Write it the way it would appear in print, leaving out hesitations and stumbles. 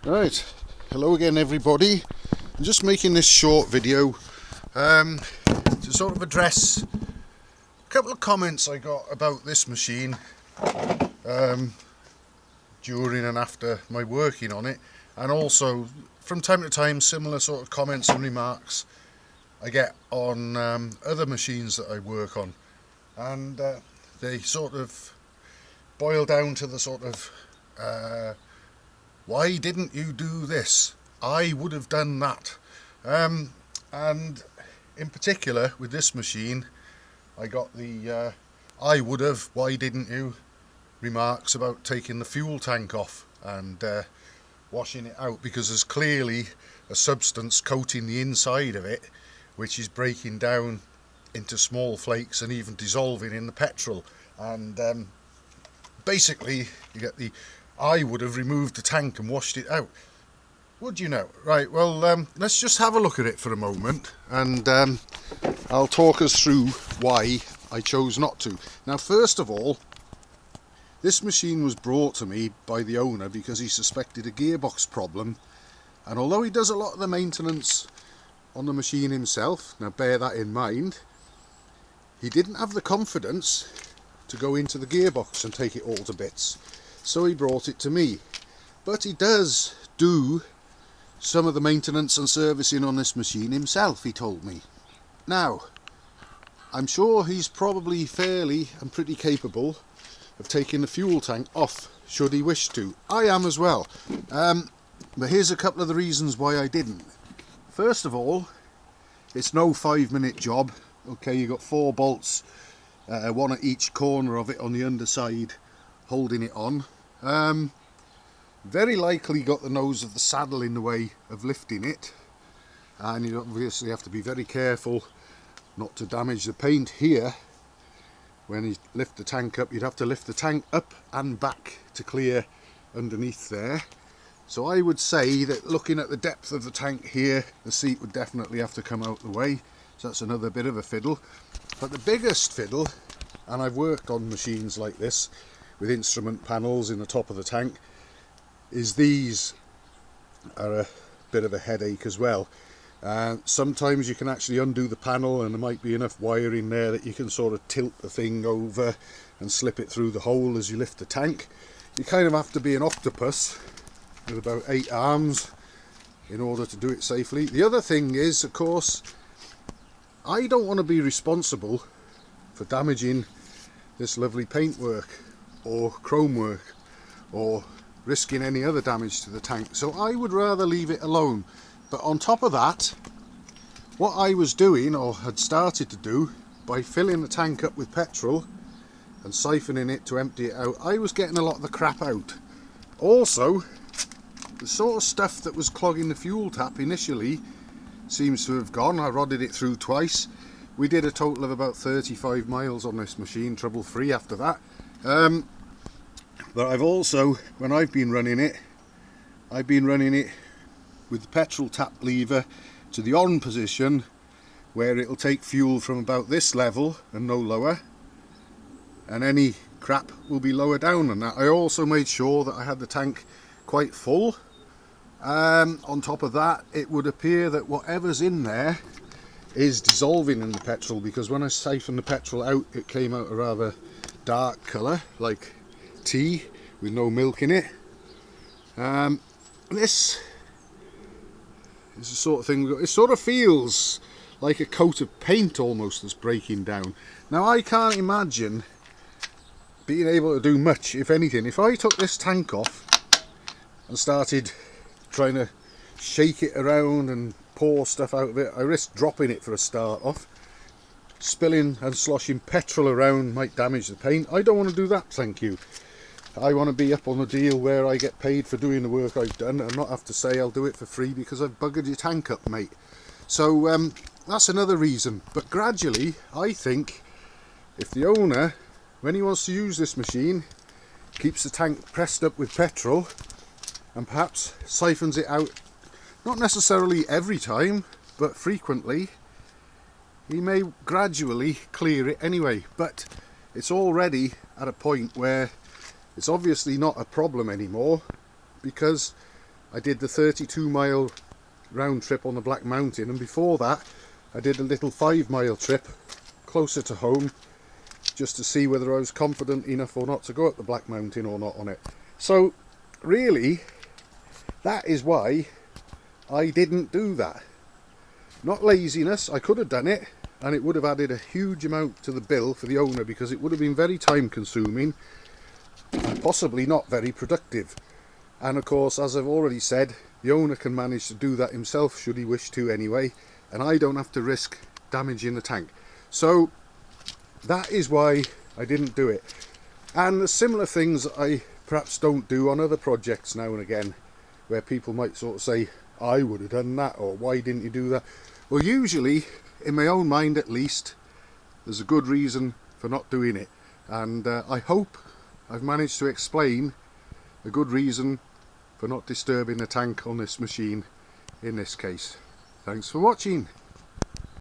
Right, hello again everybody. I'm just making this short video to sort of address a couple of comments I got about this machine during and after my working on it, and also from time to time similar sort of comments and remarks I get on other machines that I work on, and they sort of boil down to the sort of why didn't you do this? I would have done that. And in particular with this machine, I got the I would have, why didn't you remarks about taking the fuel tank off and washing it out, because there's clearly a substance coating the inside of it which is breaking down into small flakes and even dissolving in the petrol. And basically you get the I would have removed the tank and washed it out. Would you know? Right, well, let's just have a look at it for a moment, and I'll talk us through why I chose not to. Now, first of all, this machine was brought to me by the owner because he suspected a gearbox problem, and although he does a lot of the maintenance on the machine himself, now bear that in mind, he didn't have the confidence to go into the gearbox and take it all to bits. So he brought it to me. But he does do some of the maintenance and servicing on this machine himself, he told me. Now, I'm sure he's probably fairly and pretty capable of taking the fuel tank off, should he wish to. I am as well. But here's a couple of the reasons why I didn't. First of all, it's no 5-minute job. Okay, you've got 4 bolts, one at each corner of it on the underside, holding it on. Very likely got the nose of the saddle in the way of lifting it, and you obviously have to be very careful not to damage the paint here. When you lift the tank up, you'd have to lift the tank up and back to clear underneath there. So I would say that looking at the depth of the tank here, the seat would definitely have to come out the way. So that's another bit of a fiddle. But the biggest fiddle, and I've worked on machines like this with instrument panels in the top of the tank, is these are a bit of a headache as well. Sometimes you can actually undo the panel and there might be enough wiring there that you can sort of tilt the thing over and slip it through the hole as you lift the tank. You kind of have to be an octopus with about 8 arms in order to do it safely. The other thing is, of course, I don't want to be responsible for damaging this lovely paintwork or chrome work, or risking any other damage to the tank, so I would rather leave it alone. But on top of that, what I was doing, or had started to do, by filling the tank up with petrol and siphoning it to empty it out, I was getting a lot of the crap out. Also, the sort of stuff that was clogging the fuel tap initially seems to have gone. I rodded it through twice. We did a total of about 35 miles on this machine, trouble free after that. But I've also, when I've been running it with the petrol tap lever to the on position, where it'll take fuel from about this level and no lower, and any crap will be lower down than that. I also made sure that I had the tank quite full. On top of that, it would appear that whatever's in there is dissolving in the petrol, because when I siphoned the petrol out, it came out a rather dark colour, like tea with no milk in it. This is the sort of thing, it sort of feels like a coat of paint almost that's breaking down. Now, I can't imagine being able to do much, if anything. If I took this tank off and started trying to shake it around and pour stuff out of it, I risk dropping it for a start off. Spilling and sloshing petrol around might damage the paint. I don't want to do that, thank you. I want to be up on a deal where I get paid for doing the work I've done and not have to say I'll do it for free because I've buggered your tank up, mate. So that's another reason. But gradually, I think if the owner, when he wants to use this machine, keeps the tank pressed up with petrol and perhaps siphons it out, not necessarily every time, but frequently, he may gradually clear it anyway. But it's already at a point where it's obviously not a problem anymore, because I did the 32-mile round trip on the Black Mountain, and before that I did a little 5-mile trip closer to home just to see whether I was confident enough or not to go up the Black Mountain or not on it. So really, that is why I didn't do that. Not laziness, I could have done it, and it would have added a huge amount to the bill for the owner, because it would have been very time consuming and possibly not very productive. And of course, as I've already said, the owner can manage to do that himself should he wish to anyway, and I don't have to risk damaging the tank. So that is why I didn't do it. And the similar things I perhaps don't do on other projects now and again, where people might sort of say, I would have done that, or why didn't you do that? Well, usually, in my own mind at least, there's a good reason for not doing it. And I hope I've managed to explain a good reason for not disturbing the tank on this machine in this case. Thanks for watching.